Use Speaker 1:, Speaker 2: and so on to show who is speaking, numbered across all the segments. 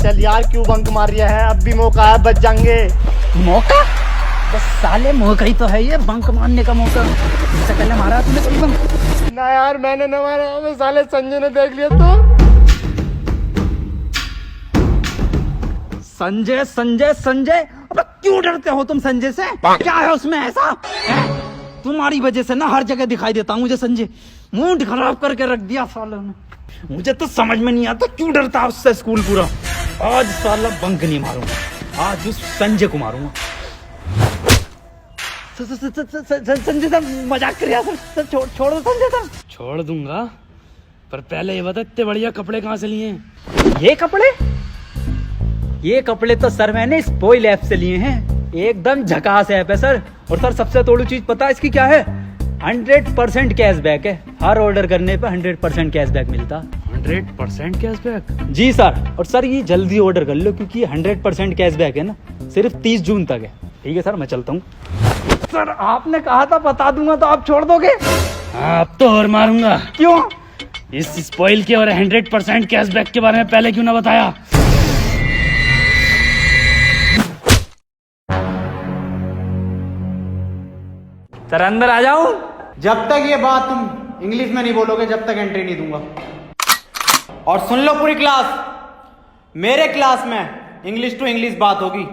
Speaker 1: चल यार, क्यों बंक मार रहा है? अब भी मौका है, बच जाएंगे।
Speaker 2: मौका? बस साले मौका ही तो है ये, बंक मारने का मौका। इससे पहले मारा तूने कभी बंक?
Speaker 1: ना यार, मैंने न मारा। अबे साले संजय ने देख लिया तो।
Speaker 2: संजय संजय संजय, अबे क्यों डरते हो तुम संजय से? क्या है उसमें ऐसा? तुम्हारी वजह से ना हर जगह दिखाई देता हूँ मुझे संजय। मूड खराब करके रख दिया सालों ने। मुझे तो समझ में नहीं आता क्यों डरता है उससे स्कूल पूरा। आज साला बंक नहीं मारूंगा, आज उस संजय को मारूंगा। संजय सर मजाक कर रहा सर, छोड़ दो संजय सर।
Speaker 3: छोड़ दूंगा, पर पहले ये बता इतने बढ़िया कपड़े कहाँ से लिए हैं?
Speaker 2: ये कपड़े तो सर मैंने स्पॉइल ऐप से लिए हैं। एकदम झकास ऐप है सर। और सर सबसे तोड़ू चीज पता है इसकी क्या है? 100% कैशबैक है। हर ऑर्डर करने पे 100% कैशबैक मिलता।
Speaker 3: 100% कैशबैक?
Speaker 2: जी सर। और सर ये जल्दी ऑर्डर कर लो क्योंकि 100% कैशबैक है ना, सिर्फ 30 जून तक है। ठीक है सर, मैं चलता हूँ। सर आपने कहा था बता दूंगा, तो आप छोड़ दोगे?
Speaker 3: हाँ, अब तो और मारूंगा।
Speaker 2: क्यों?
Speaker 3: इस स्पॉइल के और 100% कैशबैक के बारे में पहले क्यों ना बताया?
Speaker 2: सर अंदर आ जाऊं?
Speaker 4: जब तक ये बात तुम इंग्लिश में नहीं बोलोगे, जब तक एंट्री नहीं दूंगा। और सुन लो पूरी क्लास, मेरे क्लास में इंग्लिश टू इंग्लिश बात होगी।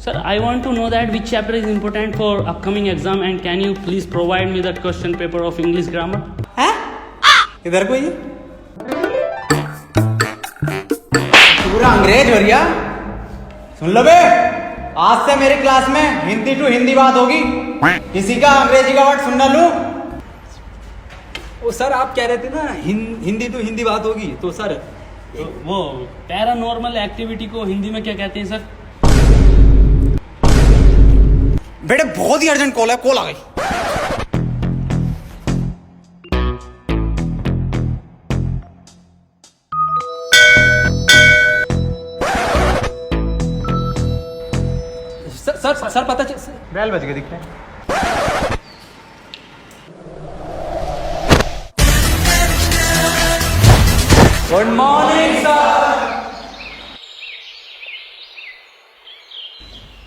Speaker 3: Sir, I want to know that which chapter is important for upcoming exam and can you please provide me that question paper of English grammar?
Speaker 4: हैं? इधर कोई पूरा अंग्रेज हो रिया। सुन लो बे, आज से मेरी क्लास में हिंदी टू हिंदी बात होगी। किसी का अंग्रेजी का वर्ड सुन ना लूं।
Speaker 2: ओ सर आप कह रहे थे ना हिंदी टू हिंदी बात होगी, तो सर
Speaker 3: तो वो पैरानॉर्मल एक्टिविटी को हिंदी में क्या कहते हैं सर?
Speaker 4: बेटे बहुत ही अर्जेंट कॉल है, कॉल आ गई।
Speaker 2: सर पता चल।
Speaker 4: बेल बज गई दिख रहा है।
Speaker 2: Good morning sir.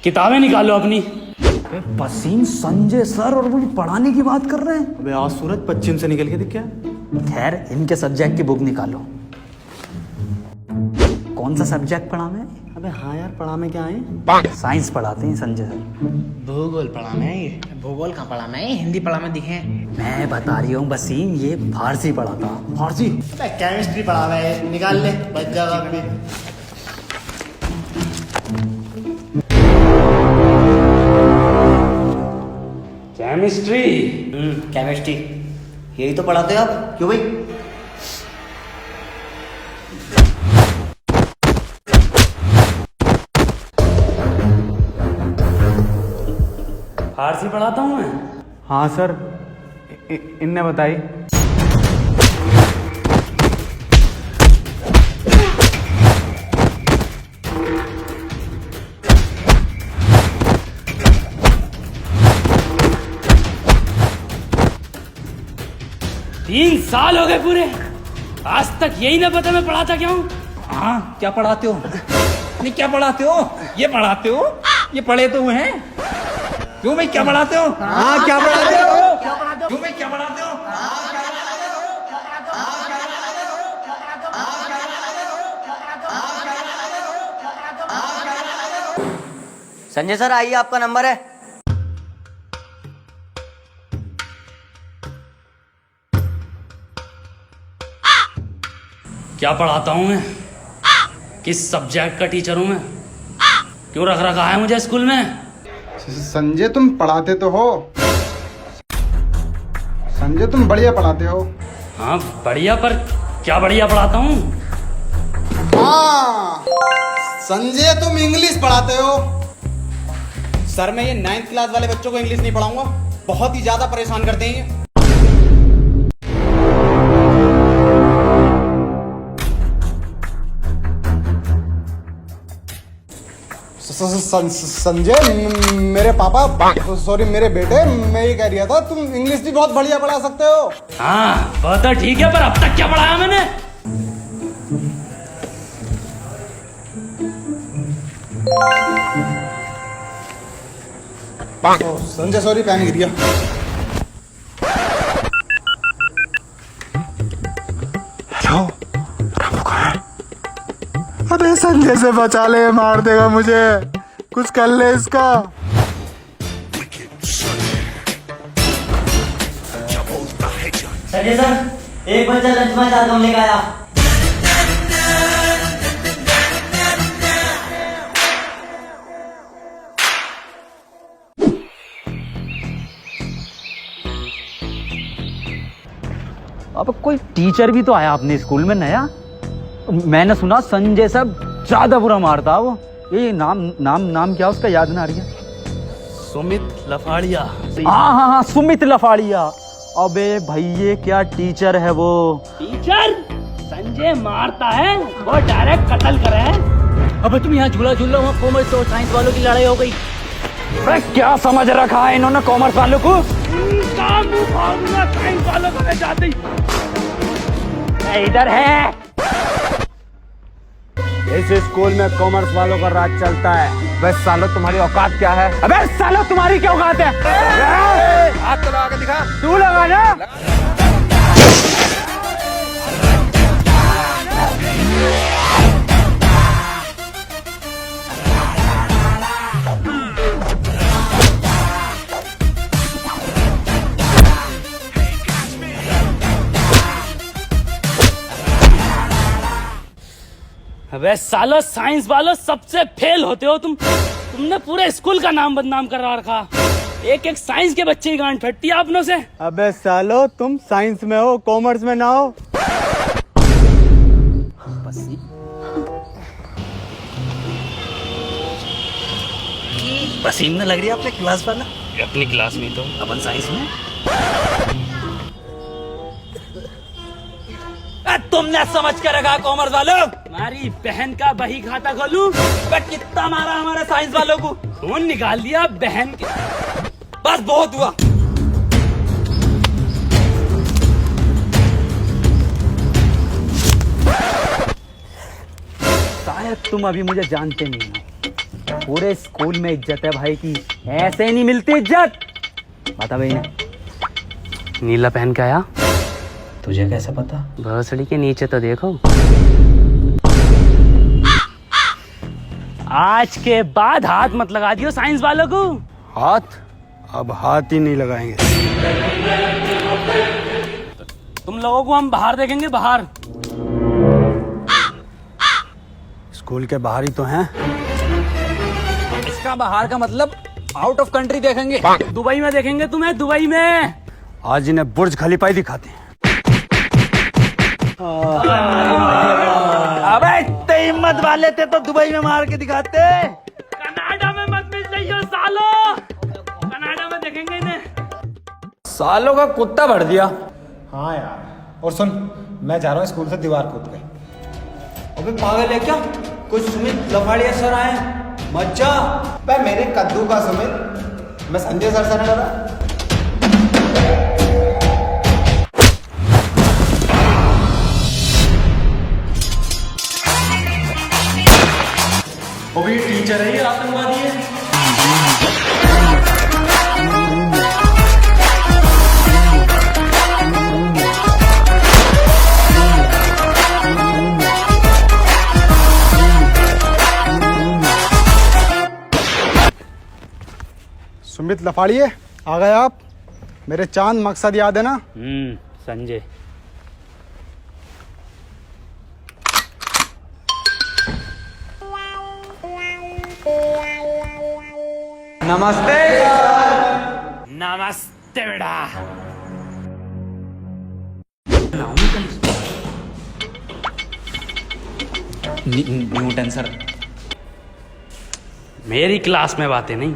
Speaker 3: किताबें निकालो अपनी।
Speaker 2: पसीन संजय सर और मुझे पढ़ाने की बात कर रहे हैं।
Speaker 4: अबे आज सूरज पश्चिम से निकल के दिख गया।
Speaker 2: खैर इनके सब्जेक्ट की बुक निकालो। कौन सा सब्जेक्ट पढ़ा मैं?
Speaker 4: अबे हाँ यार, पढ़ा में क्या है?
Speaker 2: साइंस पढ़ाते हैं संजय सर।
Speaker 1: भूगोल पढ़ा मैं। ये भूगोल कहाँ पढ़ा मैं? हिंदी पढ़ा मैं दिखे।
Speaker 2: मैं बता रही हूँ वसीम, ये फारसी पढ़ाता।
Speaker 4: फारसी?
Speaker 1: केमिस्ट्री पढ़ा मैं। निकाल ले, बच जाएगा अभी।
Speaker 3: केमिस्ट्री?
Speaker 1: केमिस्ट्री यही तो पढ़ाते हो आप? क्यों भाई?
Speaker 3: फारसी पढ़ाता हूँ मैं।
Speaker 4: हाँ सर, इनने बताई।
Speaker 3: तीन साल हो गए पूरे, आज तक यही ना पता मैं पढ़ाता क्या हूँ।
Speaker 2: हाँ क्या पढ़ाते हो? नहीं क्या पढ़ाते हो? ये पढ़ाते हो? ये पढ़े तो हुए हैं। क्यों भाई क्या पढ़ाते हो?
Speaker 4: हाँ क्या पढ़ाते हो?
Speaker 2: क्यों भाई क्या पढ़ाते हो?
Speaker 1: संजय सर आइए, आपका नंबर है।
Speaker 3: क्या पढ़ाता हूँ मैं? किस सब्जेक्ट का टीचर हूँ मैं? क्यों रख रखा है मुझे स्कूल में?
Speaker 5: संजय तुम पढ़ाते तो हो। संजय तुम बढ़िया पढ़ाते हो।
Speaker 3: हाँ बढ़िया, पर क्या बढ़िया पढ़ाता हूँ?
Speaker 5: हाँ संजय तुम इंग्लिश पढ़ाते हो।
Speaker 4: सर मैं ये 9th क्लास वाले बच्चों को इंग्लिश नहीं पढ़ाऊंगा, बहुत ही ज्यादा परेशान करते हैं ये।
Speaker 5: संजय मेरे पापा सॉरी मेरे बेटे, मैं ये कह रहा था तुम इंग्लिश भी बहुत बढ़िया पढ़ा सकते हो।
Speaker 3: हाँ वो तो ठीक है, पर अब तक क्या पढ़ाया मैंने?
Speaker 5: संजय सॉरी पैन गिर गया। हेलो रामू कहाँ है? अबे संजय से बचा ले, मार देगा मुझे, कुछ कर ले इसका।
Speaker 1: संजय सर, एक बच्चा लंच में जाता हूँ लेकर आया।
Speaker 2: अब कोई टीचर भी तो आया अपने स्कूल में नया। मैंने सुना संजय सब ज्यादा बुरा मारता वो। ये नाम नाम नाम क्या उसका, याद ना आ रही है।
Speaker 3: सुमित लफाड़िया।
Speaker 2: हाँ, सुमित लफाड़िया। अबे भाई ये क्या टीचर है वो।
Speaker 3: टीचर संजय मारता है, वो डायरेक्ट कत्ल करे है। अबे तुम यहाँ झूला झूल रहे हो, कॉमर्स और साइंस वालों की लड़ाई हो गई।
Speaker 2: अरे क्या समझ रखा है इन्होंने कॉमर्स वालों को।
Speaker 3: साइंस वालों को मैं जाती।
Speaker 2: इधर है।
Speaker 5: इस स्कूल में कॉमर्स वालों का राज चलता है। बस सालो तुम्हारी औकात क्या है?
Speaker 2: अबे सालो तुम्हारी क्या औकात है?
Speaker 5: हाथ तो लगा के दिखा।
Speaker 2: तू लगा ना।
Speaker 3: अबे सालो साइंस वालों सबसे फेल होते हो तुमने पूरे स्कूल का नाम बदनाम करवा रखा। एक एक साइंस के बच्चे की गांड फटती है अपनों से।
Speaker 4: अबे सालो तुम साइंस में हो, कॉमर्स में ना हो।
Speaker 2: पसीना लग रही है अपने क्लास वाला।
Speaker 3: अपनी क्लास में तो
Speaker 2: अपन साइंस में। तुमने समझ के रखा कॉमर्स वालों।
Speaker 3: हमारी बहन का बही खाता खोलूं?
Speaker 2: कितना मारा हमारे साइंस वालों को।
Speaker 3: खून निकाल दिया बहन के।
Speaker 2: बस बहुत हुआ। शायद तुम अभी मुझे जानते नहीं हो। पूरे स्कूल में इज्जत है भाई की, ऐसे नहीं मिलती इज्जत। बता भाई ने
Speaker 3: नीला पहन के आया।
Speaker 2: तुझे कैसे पता?
Speaker 3: भोसड़ी के नीचे तो देखो। आज के बाद हाथ मत लगा दियो साइंस वालों को।
Speaker 5: हाथ? अब हाथ ही नहीं लगाएंगे।
Speaker 3: तुम लोगों को हम बाहर देखेंगे, बाहर।
Speaker 5: स्कूल के बाहर ही तो हैं।
Speaker 2: इसका बाहर का मतलब आउट ऑफ कंट्री देखेंगे।
Speaker 3: दुबई में देखेंगे तुम्हें, दुबई में।
Speaker 5: आज इन्हें बुर्ज खलीफा ही दिखाते हैं।
Speaker 2: अबे इतने हिम्मत वाले थे तो दुबई में मार के दिखाते।
Speaker 3: कनाडा में मत मिल जाइयो सालो, कनाडा में देखेंगे इन्हें।
Speaker 2: सालों का कुत्ता भर दिया।
Speaker 5: हाँ यार, और सुन, मैं जा रहा हूँ स्कूल से दीवार कूद के।
Speaker 1: अबे पागल है क्या? कुछ सुमित लफाड़िया सर आए, मत जा।
Speaker 5: मेरे कद्दू का सुमित, मैं संजय सर से डरा।
Speaker 3: वो भी टीचर है, ये आतंकवादी है।
Speaker 5: सुमित लफाड़िए, आ गए आप। मेरे चांद मकसद याद है ना?
Speaker 3: संजय।
Speaker 2: नमस्ते।
Speaker 3: नमस्ते बेटा।
Speaker 2: Newton sir.
Speaker 3: मेरी क्लास में बातें नहीं।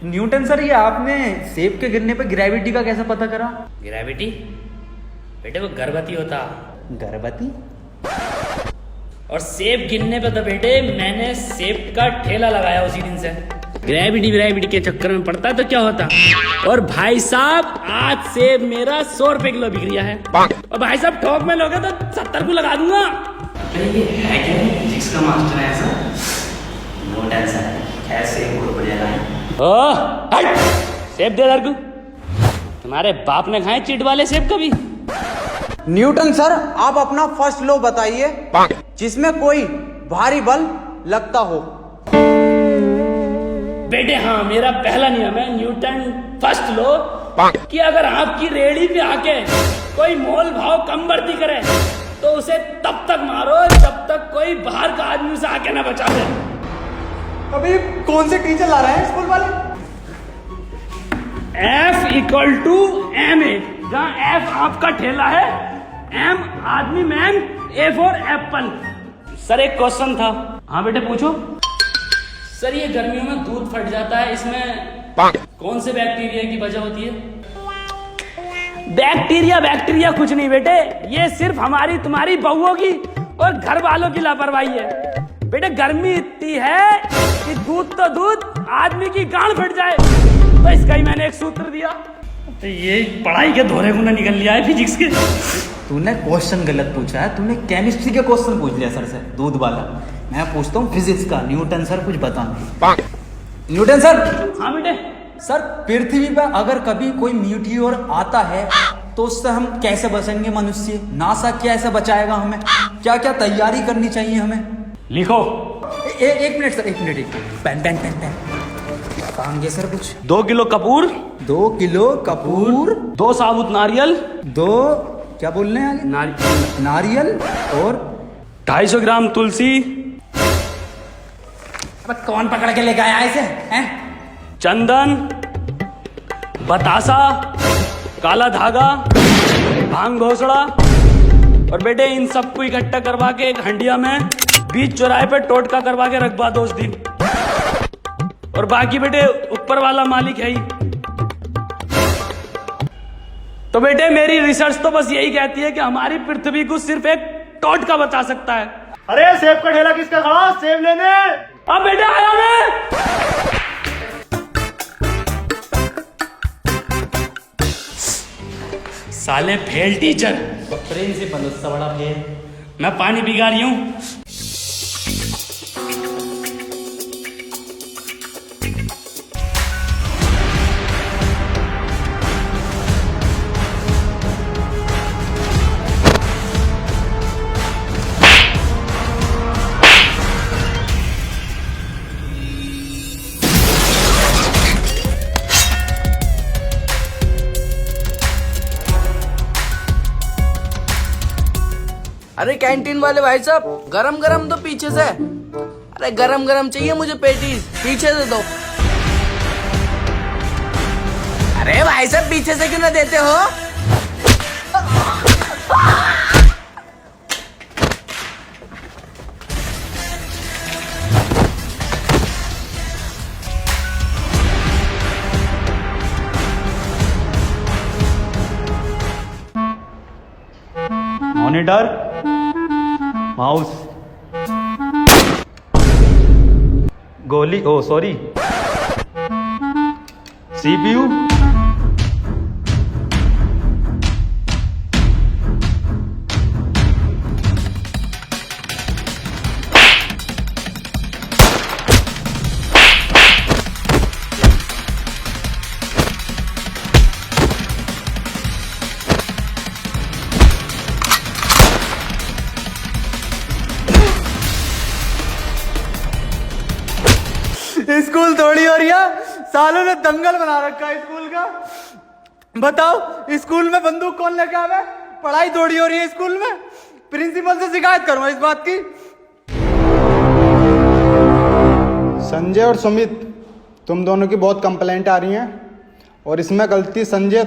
Speaker 2: न्यूटन सर, ये आपने सेब के गिरने पे ग्रेविटी का कैसे पता करा?
Speaker 3: ग्रेविटी? बेटे वो गर्भवती होता।
Speaker 2: गर्भवती?
Speaker 3: और सेब गिनने पे तो बेटे मैंने सेब का ठेला लगाया उसी दिन से। ग्रेविटी के चक्कर में पड़ता तो क्या होता। और भाई साहब आज सेब मेरा 100 रुपए किलो बिक रहा है। और भाई साहब ठोक में लोगे तो 70 को लगा दूंगा।
Speaker 1: ये है क्या फिजिक्स का मास्टर है ऐसा? नो टेंशन, कैसे बहुत बढ़िया है।
Speaker 3: सेब दे इधर को। तुम्हारे बाप ने खाए चीट वाले सेब कभी?
Speaker 4: न्यूटन सर, आप अपना फर्स्ट लॉ बताइए जिसमें कोई भारी बल लगता हो।
Speaker 3: बेटे हाँ, मेरा पहला नियम है न्यूटन फर्स्ट लॉ कि अगर आपकी रेहड़ी पे आके कोई मोल भाव कम बढ़ती करे तो उसे तब तक मारो जब तक कोई बाहर का आदमी उसे आके ना बचा दे।
Speaker 4: अभी कौन से टीचर ला रहे हैं स्कूल वाले?
Speaker 3: F = ma, जहाँ F आपका ठेला है, M आदमी man, A for Apple. Sir एक क्वेश्चन था। हाँ बेटे पूछो। सर ये गर्मियों में दूध फट जाता है, इसमें कौन से बैक्टीरिया की वजह होती है? बैक्टीरिया कुछ नहीं बेटे, ये सिर्फ हमारी तुम्हारी बहुओं की और घर वालों की लापरवाही है। बेटे गर्मी इतनी है कि दूध तो दूध आदमी की गांड फट जाए, तो इसका ही मैंने एक सूत्र दिया। तो ये पढ़ाई के धोरे को ना निकल लिया है फिजिक्स के।
Speaker 2: तूने क्वेश्चन गलत पूछा है, तूने केमिस्ट्री के क्वेश्चन पूछ लिया सर से, दूध वाला। मैं पूछता हूँ फिजिक्स का। न्यूटन सर कुछ बताना। Newton sir.
Speaker 3: हाँ बेटे।
Speaker 2: सर पृथ्वी पर अगर कभी कोई मीटियोर आता है तो उससे हम कैसे बचेंगे मनुष्य? नासा कैसे बचाएगा हमें? क्या क्या तैयारी करनी चाहिए हमें?
Speaker 3: लिखो।
Speaker 2: एक मिनट सर, एक मिनट। पेन बताएंगे सर कुछ।
Speaker 3: 2 किलो कपूर।
Speaker 2: 2 किलो कपूर।
Speaker 3: 2 साबुत नारियल।
Speaker 2: 2 क्या बोल रहे हैं? नारियल। और
Speaker 3: 250 ग्राम तुलसी।
Speaker 2: अब कौन पकड़ के लेके आया इसे हैं?
Speaker 3: चंदन, बतासा, काला धागा, भांग घोसड़ा। और बेटे इन सबको इकट्ठा करवा के एक हंडिया में बीच चौराहे पे टोटका करवा के रखवा दो उस दिन। और बाकी बेटे ऊपर वाला मालिक है ही। तो बेटे मेरी रिसर्च तो बस यही कहती है कि हमारी पृथ्वी को सिर्फ एक टोटका बचा सकता है।
Speaker 5: अरे सेब का ठेला किसका खड़ा? सेब लेने।
Speaker 3: अब बेटे आया मैं। साले फेल टीचर।
Speaker 2: प्रिंसिपल उससे बड़ा फेल।
Speaker 3: मैं पानी भिगा रही हूं।
Speaker 6: अरे कैंटीन वाले भाई साहब, गरम गरम दो पीछे से। अरे गरम गरम चाहिए मुझे पेटीज, पीछे से दो। अरे भाई साहब पीछे से क्यों ना देते हो?
Speaker 2: मॉनिटर, माउस, गोली, ओ सॉरी, CPU,
Speaker 4: स्कूल थोड़ी हो रही है, सालों ने दंगल बना रखा है स्कूल का। बताओ स्कूल में बंदूक कौन लेके आवे? पढ़ाई थोड़ी हो रही है स्कूल में। प्रिंसिपल से शिकायत करूंगा इस बात की।
Speaker 5: संजय और सुमित, तुम दोनों की बहुत कंप्लेंट आ रही हैं और इसमें गलती संजय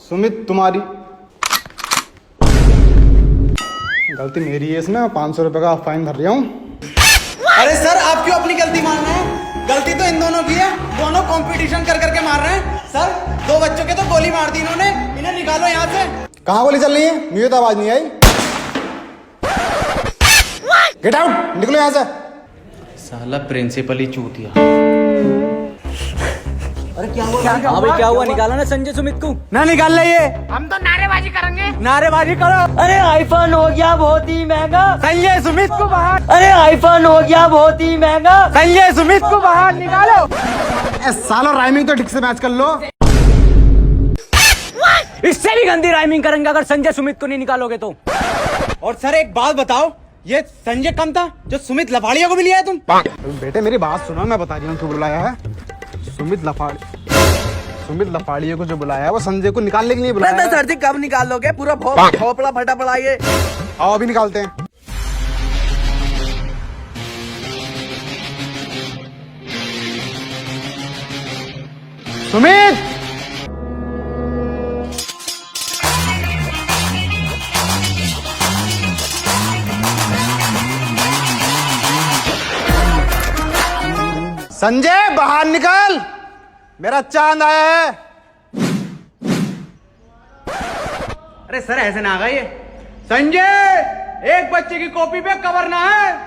Speaker 5: सुमित तुम्हारी गलती मेरी है। इसमें 500 रुपए का फाइन भर रहा हूँ।
Speaker 4: अरे सर आप क्यों अपनी गलती मान रहे हैं? गलती तो इन दोनों की है, दोनों कंपटीशन कर करके मार रहे हैं। सर 2 बच्चों के तो गोली मार दी इन्होंने, इन्हें निकालो यहाँ से।
Speaker 5: कहाँ गोली चल रही है? मुझे तो आवाज नहीं आई। गेट आउट, निकलो यहाँ से।
Speaker 2: साला प्रिंसिपल ही चूतिया।
Speaker 4: हाँ भाई क्या हुआ, निकाला ना संजय सुमित को। ना निकाल ले ये, हम तो नारेबाजी करेंगे। नारेबाजी करो।
Speaker 6: अरे आईफोन हो गया बहुत ही महंगा,
Speaker 4: संजय सुमित को बाहर।
Speaker 6: अरे आईफोन हो गया बहुत ही महंगा,
Speaker 4: संजय सुमित को बाहर निकालो।
Speaker 5: सालो राइमिंग तो ठीक से मैच कर लो।
Speaker 2: इससे भी गंदी राइमिंग करेंगे अगर संजय सुमित को नहीं निकालोगे तो।
Speaker 4: और सर एक बात बताओ, ये संजय कम था जो सुमित लफाड़िया को भी लिया तुम?
Speaker 5: बेटे मेरी बात सुनो, मैं बता रही हूँ क्यों बुलाया है। सुमित लफाड़िए को जो बुलाया है वो संजय को निकालने के लिए बुलाया है।
Speaker 6: सर जी कब निकाल लोगे? पूरा भोपड़ा फटा पड़ा ये।
Speaker 5: आओ अभी निकालते हैं। सुमित, संजय बाहर निकल, मेरा चांद आया है।
Speaker 4: अरे सर ऐसे ना आ गई। संजय एक बच्चे की कॉपी पे कवर ना है।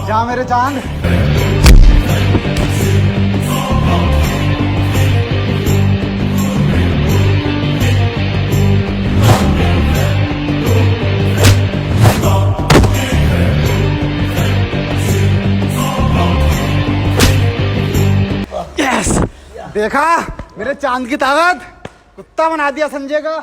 Speaker 5: जा मेरे चांद। देखा मेरे चांद की ताकत, कुत्ता बना दिया संजय का।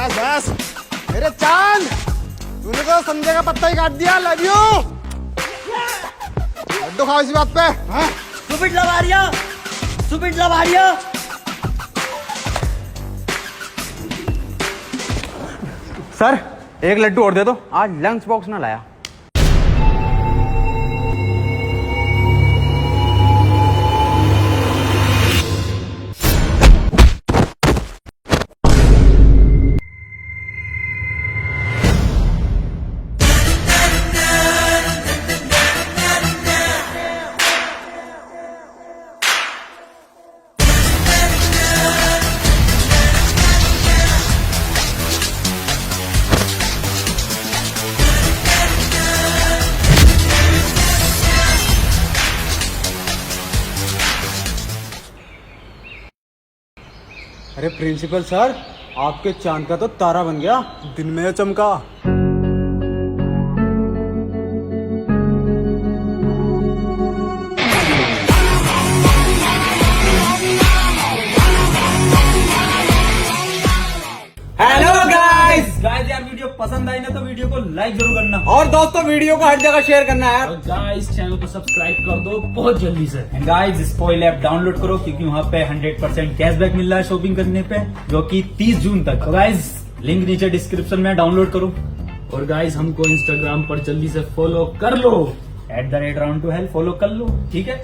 Speaker 5: बस मेरे चांद, तूने तो संजय का पत्ता ही काट दिया। Love you. लड्डू खाओ इसी बात पे। हाँ?
Speaker 6: सुमित लवारिया।
Speaker 4: सर एक लड्डू और दे दो, आज लंच बॉक्स ना लाया। अरे प्रिंसिपल सर, आपके चांद का तो तारा बन गया, दिन में चमका। हेलो गाइस,
Speaker 2: यार वीडियो पसंद आई ना तो वीडियो को लाइक जरूर करना,
Speaker 4: और दोस्तों वीडियो को हर जगह शेयर करना है।
Speaker 2: और गाइस चैनल को सब्सक्राइब कर दो बहुत जल्दी से। गाइस स्पॉइल ऐप डाउनलोड करो क्योंकि वहाँ पे 100% कैशबैक मिल रहा है शॉपिंग करने पे, जो कि 30 जून तक। तो गाइस लिंक नीचे डिस्क्रिप्शन में, डाउनलोड करो। और गाइस हमको इंस्टाग्राम पर जल्दी से फॉलो कर लो, @round2hell फॉलो कर लो, ठीक है।